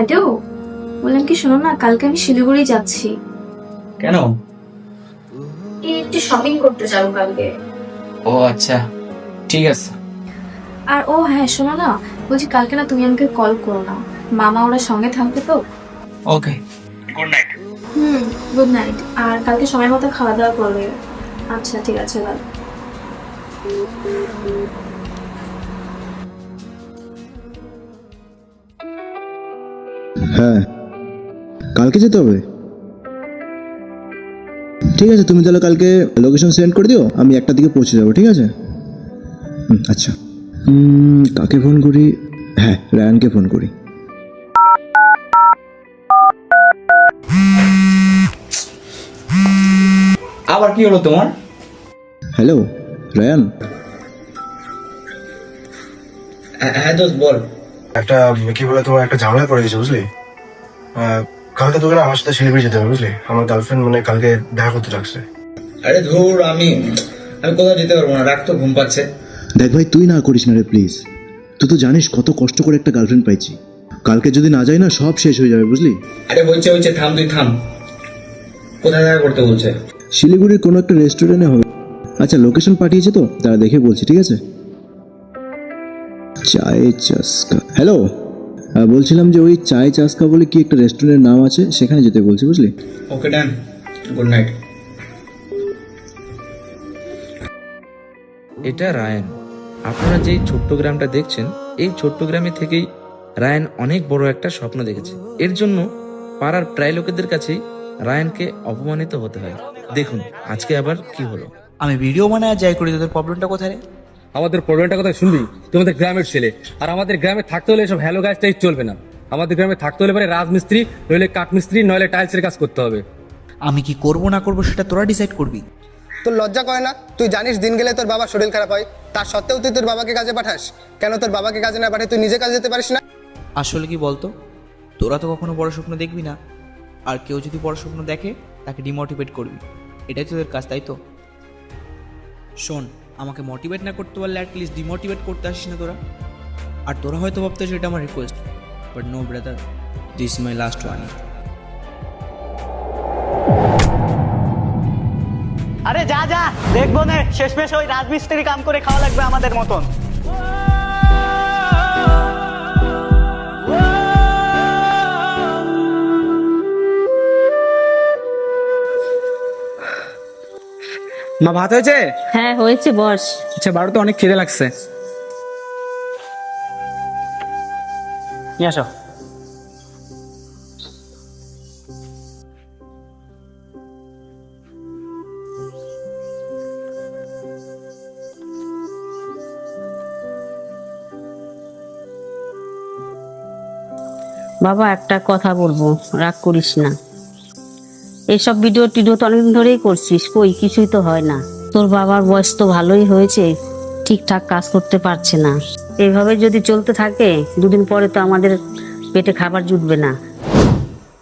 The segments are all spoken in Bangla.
হ্যালো, বললাম কি শোনো না, কালকে আমি শিলিগুড়ি যাচ্ছি। কেন? এই একটু শপিং করতে যাবো কালকে। ও আচ্ছা, ঠিক আছে। আর ও হ্যাঁ শোনো না, বলছি কালকে না তুমি আমাকে কল করো না, মামা ওরা সঙ্গে থাকবে তো। Okay, good night. Good night. আর কালকে সময় মতো খাওয়া দাওয়া করবে। আচ্ছা ঠিক আছে, বাই। হ্যাঁ, কালকে যেতে হবে। ঠিক আছে, তুমি তাহলে কালকে লোকেশন সেন্ড করে দিও, আমি 1টার দিকে পৌঁছে যাবো। ঠিক আছে? আচ্ছা, কাকে ফোন করি? হ্যাঁ, রায়ানকে ফোন করি। আবার কি হলো তোমার? Hello Ryan. হ্যাঁ দোস্ত, বল। একটা কি বলে তোমার একটা ঝামেলা পড়ে গেছে বুঝলি। কালকে তোকে না আমার সাথে শিলিগুড়ি যেতে হবে বুঝলি। আমার গার্লফ্রেন্ড মানে কালকে দেখা করতে রাখছে। আরে ধুর, আমি কোথাও যেতে পারবো না, রাখ তো, ঘুম পাচ্ছে। দেখ ভাই, তুই না করিস না রে প্লিজ। তুই তো জানিস কত কষ্ট করে একটা গার্লফ্রেন্ড পাইছি। কালকে যদি না যাই না, সব শেষ হয়ে যাবে বুঝলি। আরে হয়েছে, থাম, তুই থাম। কোথায় দেখা করতে বলছে? শিলিগুড়ির কোনো একটা রেস্টুরেন্টে হবে। আচ্ছা, লোকেশন পাঠিয়েছে তো, তারা দেখে বলছি। ঠিক আছে? চায় চাস্কা। হ্যালো, বলছিলাম যে ওই চায় চাস্কা বলে কি একটা রেস্টুরেন্টের নাম আছে, সেখানে যেতে বলছি বুঝলি। ওকে ডান, গুড নাইট। এটা রায়ান। আপনারা যেই ছোট্ট গ্রামটা দেখছেন, এই ছোট্ট গ্রামে থেকেই রায়ান অনেক বড় একটা স্বপ্ন দেখেছে। এর জন্য পাড়ার প্রায় লোকেদের কাছেই রায়ানকে অপমানিত হতে হয়। দেখুন আজকে আবার কি হলো। আমি ভিডিও বানায় যাই করি, তোদের প্রবলেমটা কোথায় রে? আমাদের প্রবলেমটা কথা শুনবি? তোমাদের গ্রামের ছেলে, আর আমাদের গ্রামে থাকতে হলে এসব হ্যালো গাছটাই চলবে না। আমাদের গ্রামে থাকতে হলে পরে রাজমিস্ত্রি, নইলে কাঠমিস্ত্রি, নইলে টাইলসের কাজ করতে হবে। আমি কি করব না করব সেটা তোরা ডিসাইড করবি। তোর লজ্জা করে না? তুই জানিস দিন গেলে তোর বাবার শরীর খারাপ হয়, তার সত্ত্বেও তুই তোর বাবাকে কাজে পাঠাস। কেন তোর বাবাকে কাজে না পাঠিয়ে তুই নিজে কাজে যেতে পারিস না? আসলে কি বলতো, তোরা তো কখনো বড় স্বপ্ন দেখবি না, আর কেউ যদি বড় স্বপ্ন দেখে তাকে ডিমোটিভেট করবি। এটাই তোদের কাজ, তাই তো? শোন, আমাকে মোটিভেট না করতে পারলে অ্যাটলিস্ট ডিমোটিভেট করতে আসিস না তোরা। আর তোরা হয়তো ভাবতেছ এটা আমার request, but no brother, this my last warning. আরে যা যা, দেখবো না শেষমেশ ওই রাজমিস্ত্রি কাম করে খাওয়া লাগবে আমাদের মতন। মা, ভাত হয়েছে? হ্যাঁ হয়েছে, বস। আচ্ছা, বারোটা অনেক খিদে লাগছে। নিয়ে আসো। বাবা একটা কথা বলবো, রাগ করিস না। এইসব ভিডিও টিডিও তো অনেকদিন ধরেই করছিস, কই কিছুই তো হয় না। তোর বাবার বয়স তো ভালোই হয়েছে, ঠিকঠাক কাজ করতে পারছে না। এইভাবে যদি চলতে থাকে, দুদিন পরে তো আমাদের পেটে খাবার জুটবে না।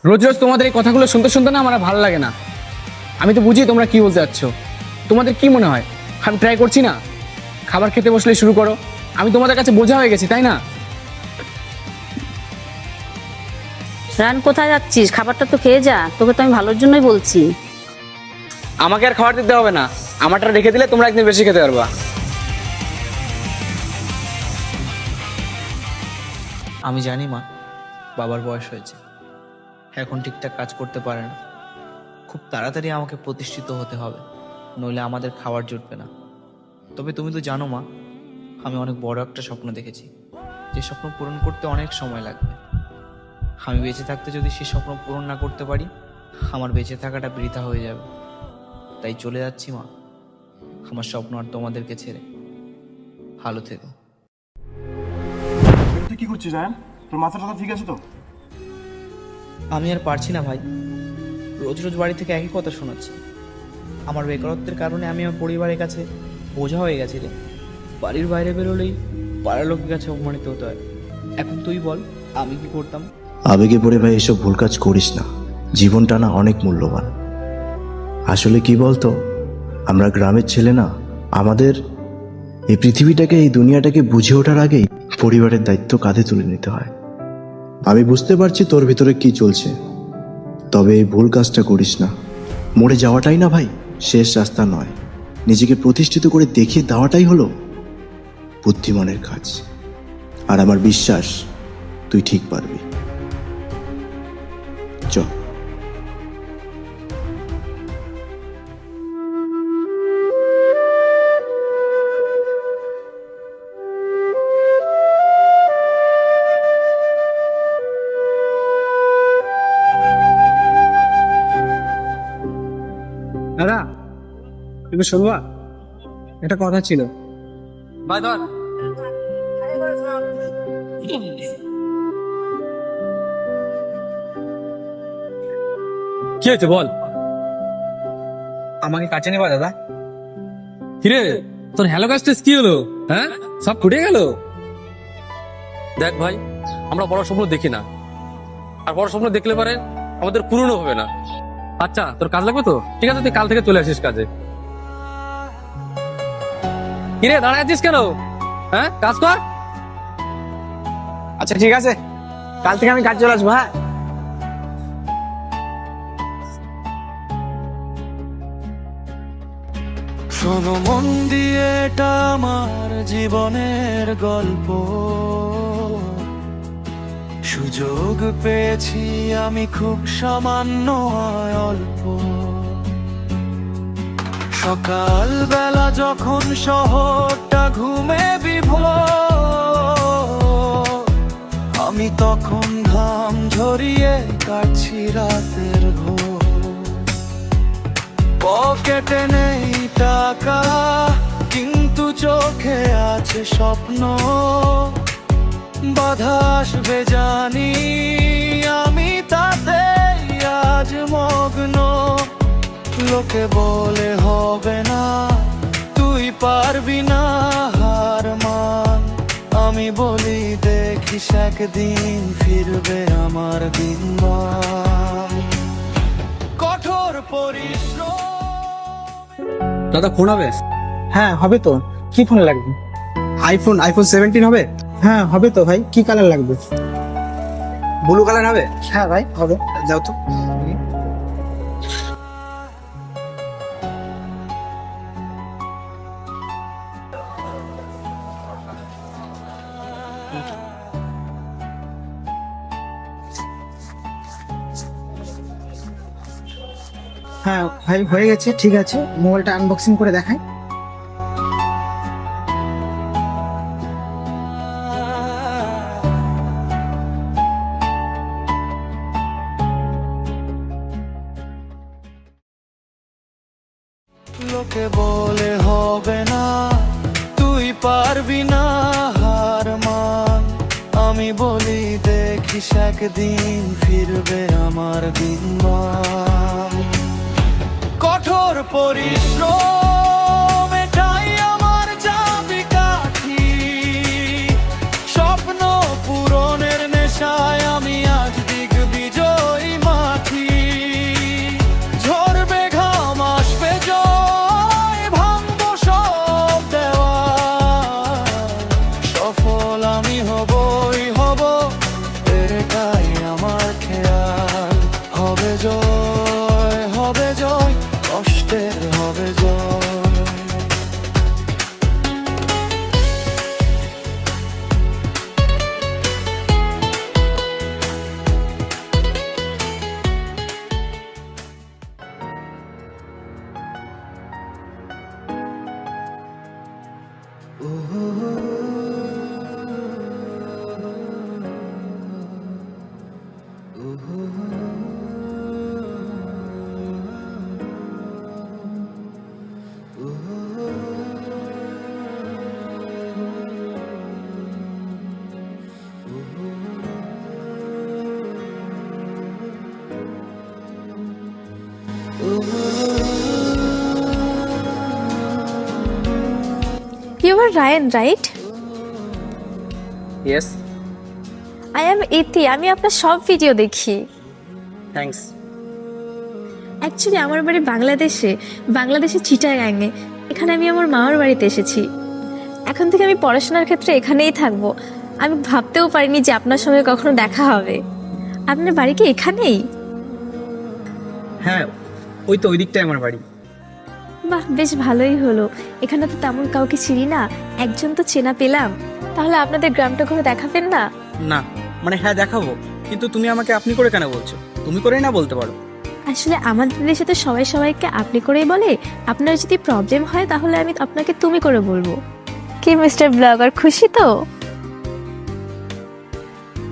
রোজ রোজ তোমাদের এই কথাগুলো শুনতে শুনতে না আমার আর ভালো লাগে না। আমি তো বুঝি তোমরা কি বলতে চাচ্ছ। তোমাদের কি মনে হয় আমি ট্রাই করছি না? খাবার খেতে বসলে শুরু করো। আমি তোমাদের কাছে বোঝা হয়ে গেছি, তাই না? রান, কোথায় যাচ্ছিস? খাবারটা তো খেয়ে যা, তোকে তো আমি ভালোর জন্যই বলছি। আমাকে আর খাবার দিতে হবে না, আমারটা রেখে দিলে তোমরা একদিন বেশি খেতে পারবা। আমি জানি মা, বাবার বয়স হয়েছে, এখন ঠিকঠাক কাজ করতে পারে না। খুব তাড়াতাড়ি আমাকে প্রতিষ্ঠিত হতে হবে, নইলে আমাদের খাবার জুটবে না। তবে তুমি তো জানো মা, আমি অনেক বড় একটা স্বপ্ন দেখেছি, যে স্বপ্ন পূরণ করতে অনেক সময় লাগবে। আমি বেঁচে থাকতে যদি সেই স্বপ্ন পূরণ না করতে পারি, আমার বেঁচে থাকাটা বৃথা হয়ে যাবে। তাই চলে যাচ্ছি মা, আমার স্বপ্ন আর তোমাদেরকে ছেড়ে। ভালো থেকো। তুই কি করছিস জান? তোর মাথাটা ঠিক আছে তো? আমি আর পারছি না ভাই, রোজ রোজ বাড়ি থেকে একই কথা শোনাচ্ছি। আমার বেকারত্বের কারণে আমি আমার পরিবারের কাছে বোঝা হয়ে গেছি রে। বাড়ির বাইরে বেরোলেই পাড়ার লোকের কাছে অপমানিত হতে হয়। এখন তুই বল আমি কি করতাম? আবেগে পড়ে ভাই এসব ভুল কাজ করিস না। জীবনটা না অনেক মূল্যবান। আসলে কি বলতো, আমরা গ্রামের ছেলে না, আমাদের এই পৃথিবীটাকে, এই দুনিয়াটাকে বুঝে ওঠার আগেই পরিবারের দায়িত্ব কাঁধে তুলে নিতে হয়। আমি বুঝতে পারছি তোর ভিতরে কি চলছে, তবে এই ভুল কাজটা করিস না। মরে যাওয়াটাই না ভাই শেষ রাস্তা নয়, নিজেকে প্রতিষ্ঠিত করে দেখিয়ে দেওয়াটাই হলো বুদ্ধিমানের কাজ। আর আমার বিশ্বাস তুই ঠিক পারবি। চল। দাদা একটু শুনবা, একটা কথা ছিল। ভাই ধর। কি হয়েছে বল। আমাকে কাছে নেবা দাদা? কিরে তোর হ্যালো কাস্টেস কি হলো? হ্যাঁ, সব ফুটে গেল। দেখ ভাই, আমরা বড় স্বপ্ন দেখি না, আর বড় স্বপ্ন দেখলে পারে আমাদের পূরণ হবে না। আচ্ছা তোর কাজ লাগবে তো? ঠিক আছে, তুই কাল থেকে চলে আসিস কাজে। কিরে দাঁড়ায় আছিস কেন? হ্যাঁ, কাজ কর। আচ্ছা ঠিক আছে, কাল থেকে আমি কাজ চলে আসবো। হ্যাঁ, শোনো মন দিয়ে, এটা আমার জীবনের গল্প। সুযোগ পেয়েছি আমি খুব সামান্য অল্প। সকাল বেলা যখন শহরটা ঘুমে বিভোর, আমি তখন ঘাম ঝরিয়ে কাটছি রাতের ঘোর। পকেটে নেই টাকা, কিন্তু চোখে আছে স্বপ্ন। বাধা আসবে জানি, আমি তাতে আজ মগ্ন। লোকে বলে হবে না, তুই পারবি না, হার মান। আমি বলি দেখিস একদিন ফিরবে আমার দিনমান। কঠোর পরিশ্রম। দাদা ফোন হবে? হ্যাঁ হবে তো। কি ফোন লাগবে? আইফোন 17 হবে? হ্যাঁ হবে তো ভাই। কি কালার লাগবে? ব্লু কালার হবে? হ্যাঁ ভাই হবে। যাও তো। হ্যাঁ ভাই হয়ে গেছে। ঠিক আছে, মোবাইলটা আনবক্সিং করে দেখাই। লোকে বলে হবে না, তুই পারবি না, হার মান। আমি বলি দেখিস একদিন ফিরবে আমার দিনমান। কঠোর পরিশ্রম, এটাই আমার চাবিকাঠি। স্বপ্ন পূরণের নেশায় আমি আজ দিগ্বিজয়ী মাঠি। ঝরবে ঘাম, আসবে জয়, ভাঙবো সব দেওয়াল। সফল আমি হবই হব, এটাই আমার খেয়াল। হবে জয়, হবে জয়, কষ্টের হবে জয়। You are Ryan, right? Yes, I am ইতি। আমি আপনার সব ভিডিও দেখি। থ্যাঙ্কস। অ্যাকচুয়ালি আমার বাড়ি বাংলাদেশে চিটাগাংয়ে। এখানে আমি আমার মামার বাড়িতে এসেছি। এখন থেকে আমি পড়াশোনার ক্ষেত্রে এখানেই থাকবো। আমি ভাবতেও পারিনি যে আপনার সঙ্গে কখনো দেখা হবে। আপনার বাড়ি কি এখানেই? হ্যাঁ, ওই তো ওই দিকটাই আমার বাড়ি। বাহ, বেশ ভালোই হলো। এখানে তো তেমন কাউকে চিনি না, একজন তো চেনা পেলাম। তাহলে আপনাদের গ্রামটা ঘুরে দেখাবেন না? না মানে হ্যাঁ দেখাবো, কিন্তু তুমি আমাকে আপনি করে কেন বলছো? তুমি করেই না বলতে পারো। আসলে আমাদের দেশে তো সবাই সবাইকে আপনি করেই বলে। আপনার যদি প্রবলেম হয় তাহলে আমি আপনাকে তুমি করে বলবো। কি মিস্টার ব্লগার, খুশি তো?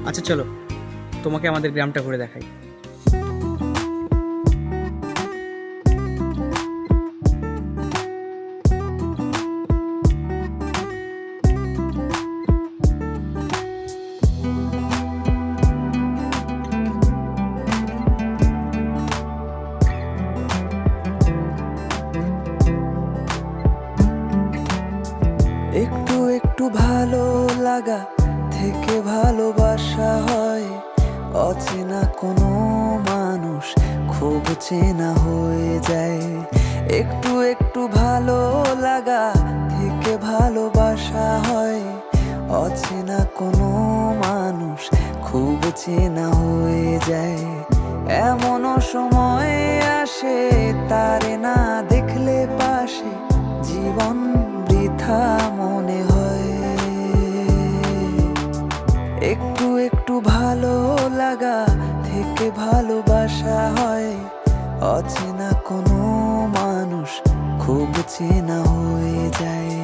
আচ্ছা চলো, তোমাকে আমাদের গ্রামটা ঘুরে দেখাই। একটু একটু ভালো লাগা থেকে ভালোবাসা হয়, অচেনা কোনো মানুষ খুব চেনা হয়ে যায়। একটু একটু ভালো লাগা থেকে ভালোবাসা হয়, অচেনা কোনো মানুষ খুব চেনা হয়ে যায়। এমনও সময় আসে তারে না দেখলে পাশে জীবন বৃথা মনে হয়। একটু একটু ভালো লাগা থেকে ভালোবাসা হয়, অচেনা কোনো মানুষ খুব চেনা হয়ে যায়।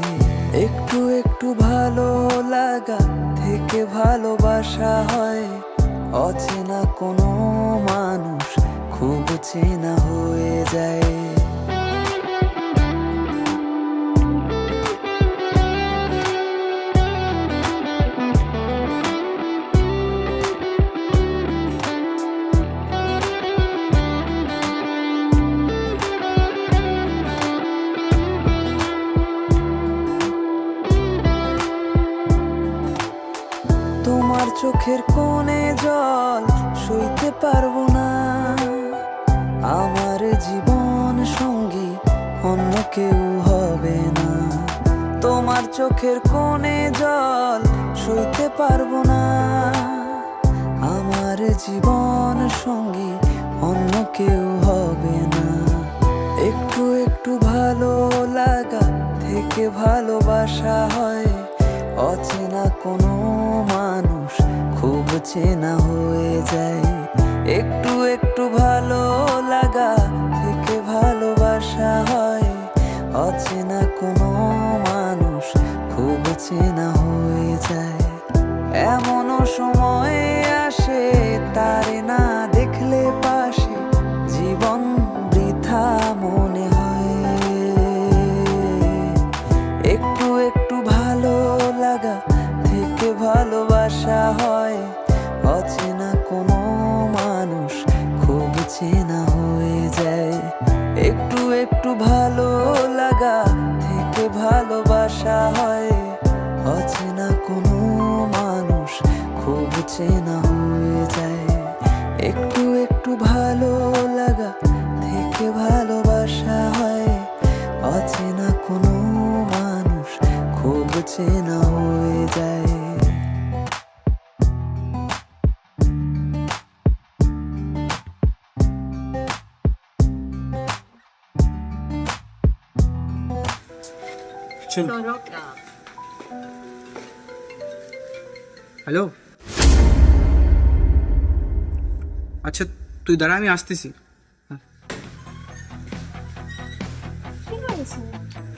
একটু একটু ভালো লাগা থেকে ভালোবাসা হয়, অচেনা কোনো মানুষ খুব চেনা হয়ে যায়। তোমার চোখের কোণে জল সইতে পারবো না, আমার জীবন সঙ্গী অন্য কেউ হবে না। তোমার চোখের কোণে জল সইতে পারবো না, আমার জীবন সঙ্গী অন্য কেউ হবে না। একটু একটু ভালো লাগা থেকে ভালোবাসা হয়, অচেনা কোনো মানুষ খুব চেনা হয়ে যায়। একটু একটু ভালো লাগা থেকে ভালোবাসা হয়, অচেনা কোনো মানুষ খুব চেনা হয়ে যায়। এমনও সময় আসে তারে না দেখলে পাশে জীবন বৃথা মনে হয়। একটু একটু ভালো লাগা থেকে ভালোবাসা হয়, অচেনা কোনো মানুষ খুব চেনা হয়ে যায়। একটু একটু ভালো লাগা থেকে ভালোবাসা হয়, অচেনা কোনো মানুষ খুব চেনা হয়ে যায়। একটু একটু ভালো লাগা থেকে ভালোবাসা হয়, অচেনা কোনো মানুষ খুব চেনা হয়ে যায়। হ্যালো, আচ্ছা তুই দাঁড়া, আমি আসতেছি।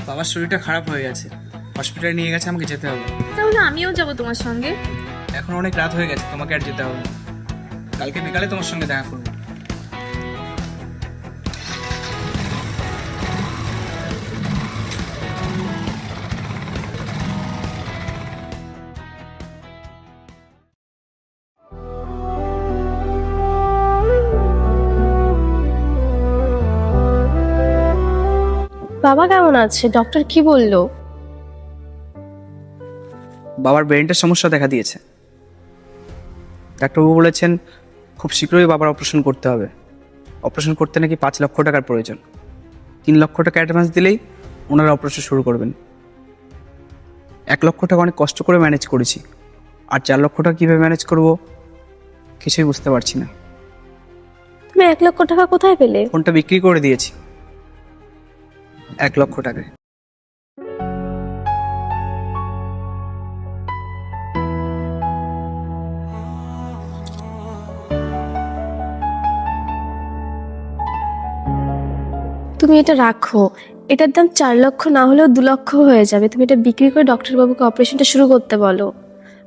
বাবার শরীরটা খারাপ হয়ে গেছে, হসপিটালে নিয়ে গেছে, আমাকে যেতে হবে। তাহলে আমিও যাব তোমার সঙ্গে। এখন অনেক রাত হয়ে গেছে, তোমাকে আর যেতে হবে না। কালকে বিকালে তোমার সঙ্গে দেখা করবো। বাবা কেমন আছে? ডক্টর কি বললো? বাবার ব্রেনটার সমস্যা দেখা দিয়েছে। ডাক্তারবাবু বলেছেন খুব শীঘ্রই বাবার অপারেশন করতে হবে। অপারেশন করতে নাকি 5 লক্ষ টাকার প্রয়োজন। 3 লক্ষ টাকা অ্যাডভান্স দিলেই ওনারা অপারেশন শুরু করবেন। 1 লক্ষ টাকা অনেক কষ্ট করে ম্যানেজ করেছি, আর 4 লক্ষ টাকা কীভাবে ম্যানেজ করব কিছুই বুঝতে পারছি না। তুমি 1 লক্ষ টাকা কোথায় পেলে? ফোনটা বিক্রি করে দিয়েছি 1 লক্ষ টাকায়। তুমি এটা রাখো, এটার দাম 4 লক্ষ না হলেও 2 লক্ষ হয়ে যাবে। তুমি এটা বিক্রি করে ডক্টর বাবুকে অপারেশনটা শুরু করতে বলো,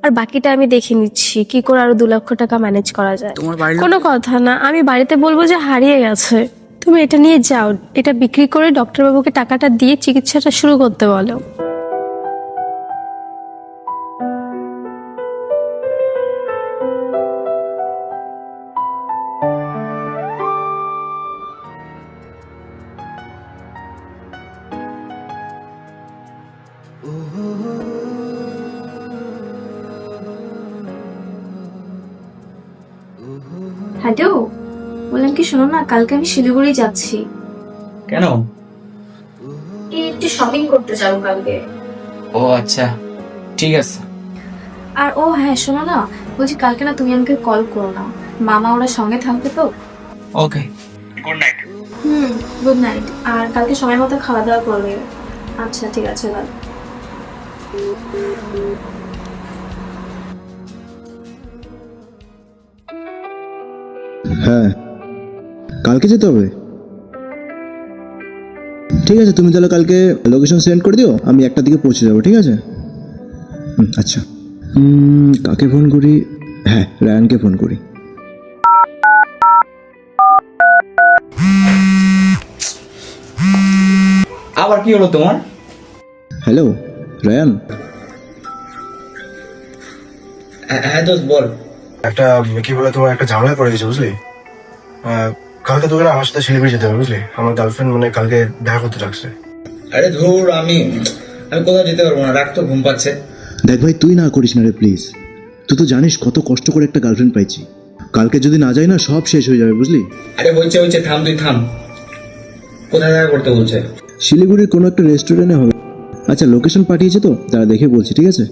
আর বাকিটা আমি দেখে নিচ্ছি কি করে আরো 2 লক্ষ টাকা ম্যানেজ করা যায়। তোমার বাড়ির কোনো কথা না, আমি বাড়িতে বলবো যে হারিয়ে গেছে। তুমি এটা নিয়ে যাও, এটা বিক্রি করে ডক্টর বাবুকে টাকাটা দিয়ে চিকিৎসাটা শুরু করতে বলো। হ্যালো, বললাম কি শোনো না, কালকে আমি শিলিগুড়ি যাচ্ছি। কেন? এই একটু শপিং করতে যাবো কালকে। ও আচ্ছা, ঠিক আছে। আর ও হ্যাঁ শোনো না, বলছি কালকে না তুমি আমাকে কল করো না, মামা ওরা সঙ্গে থাকবে তো। Okay, good night. Good night. আর কালকে সময় মতো খাওয়া দাওয়া করবে। আচ্ছা ঠিক আছে, বাই। হ্যাঁ, কালকে যেতে হবে। ঠিক আছে, তুমি তাহলে কালকে লোকেশন সেন্ড করে দিও, আমি 1টার দিকে পৌঁছে যাবো। ঠিক আছে? আচ্ছা, কাকে ফোন করি? হ্যাঁ, রায়ানকে ফোন করি। আবার কি হলো তোমার? Hello Ryan. হ্যাঁ দোস্ত বল। একটা কি বলে তোমার একটা ঝামেলায় পড়ে গেছে বুঝলি। কালকে তোকে না আমার সাথে শিলিগুড়ি যেতে হবে বুঝলি। আমার গার্লফ্রেন্ড মানে কালকে দেখা করতে রাখছে। আরে ধুর, আমি কোথাও যেতে পারবো না, রাখ তো, ঘুম পাচ্ছে। দেখ ভাই, তুই না করিস না রে প্লিজ। তুই তো জানিস কত কষ্ট করে একটা গার্লফ্রেন্ড পাইছি। কালকে যদি না যাই না, সব শেষ হয়ে যাবে বুঝলি। আরে হয়েছে, থাম, তুই থাম। কোথায় দেখা করতে বলছে? শিলিগুড়ির কোনো একটা রেস্টুরেন্টে হবে। আচ্ছা, লোকেশন পাঠিয়েছে তো, তারা দেখে বলছি। ঠিক আছে?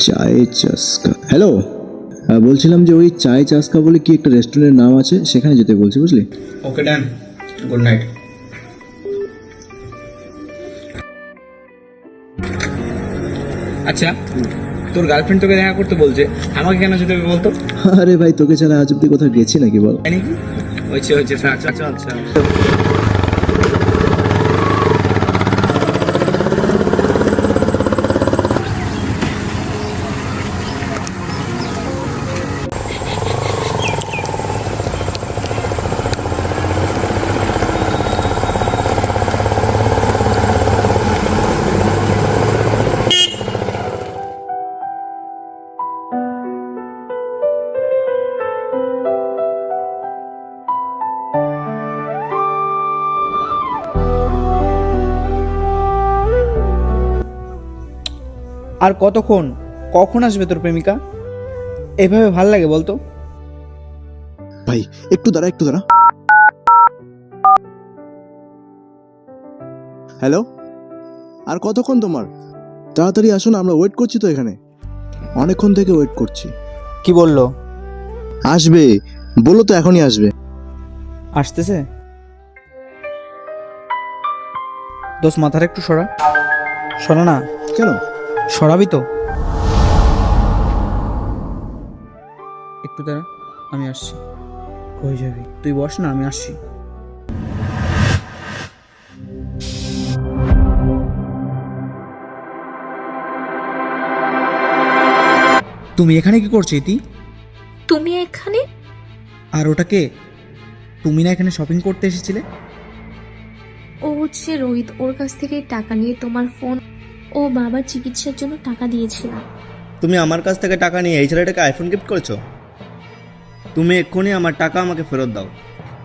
চায় চাস্কা। হ্যালো, বলছিলাম যে ওই চায় চাস্কা বলে কি একটা রেস্টুরেন্টের নাম আছে, সেখানে যেতে বলছি বুঝলি। ওকে ডান, গুড নাইট। আচ্ছা, তোর গার্লফ্রেন্ড তোকে দেখা করতে বলছে, আমাকে কেন যেতে হবে বলতো? আরে ভাই, তোকে ছাড়া আজ অব্দি কোথাও গেছি নাকি বল? তাই নাকি? হয়েছে, আচ্ছা। আর কতক্ষণ? কখন আসবে তোর প্রেমিকা? এভাবে ভাল লাগে বলতো? ভাই একটু দাঁড়া। হ্যালো, আর কতক্ষণ তোমার? তাড়াতাড়ি আসো না, আমরা ওয়েট করছি তো এখানে, অনেকক্ষণ থেকে ওয়েট করছি। কি বললো? আসবে বলো তো, এখনই আসবে। আসতেছে? দোষ মাথার একটু সরা না। কেন? সরাবি তো? একটু দাঁড়া, আমি আসছি। কই যাবি? তুই বস না, আমি আসছি। তুমি এখানে কি করছো ইতি? তুমি এখানে? আর ওটাকে? তুমি না এখানে শপিং করতে এসেছিলে? ও হচ্ছে রোহিত, ওর কাছ থেকে টাকা নিয়ে তোমার ফোন ও বাবার চিকিৎসার জন্য টাকা দিয়েছিলাম। তুমি আমার কাছ থেকে টাকা নিয়ে এই ছেলেটাকে আইফোন গিফট করেছো? তুমি এক্ষুনি আমার টাকা আমাকে ফেরত দাও।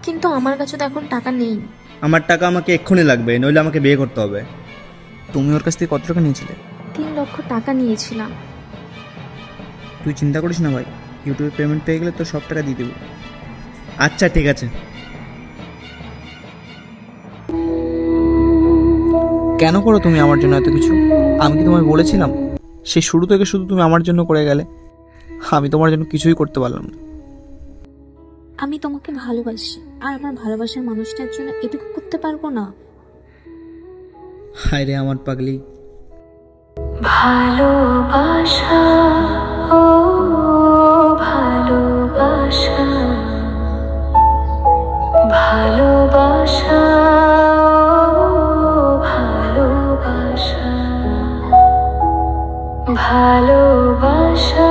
কিন্তু আমার কাছে তো এখন টাকা নেই। আমার টাকা আমাকে এক্ষুনি লাগবে, নইলে আমাকে বিয়ে করতে হবে। তুমি ওর কাছ থেকে কত টাকা নিয়েছিলে? 3 লক্ষ টাকা নিয়েছিলাম। তুই চিন্তা করিস না ভাই, ইউটিউবে পেমেন্ট পেয়ে গেলে তো সব টাকা দিয়ে দেবো। আচ্ছা ঠিক আছে। কেন করো তুমি আমার জন্য এত কিছু? আমি কি তোমায় বলেছিলাম সেই শুরু থেকে শুধু তুমি আমার জন্য করে গেলে, আমি তোমার জন্য কিছুই করতে পারলাম না। আমি তোমাকে ভালোবাসি, আর আমার ভালোবাসার মানুষটার জন্য এটুকু করতে পারবো না? হায় রে আমার পাগলি। ভালোবাসা, ও ভালোবাসা, ভালোবাসা, ভালোবাসা, ভালোবাসা।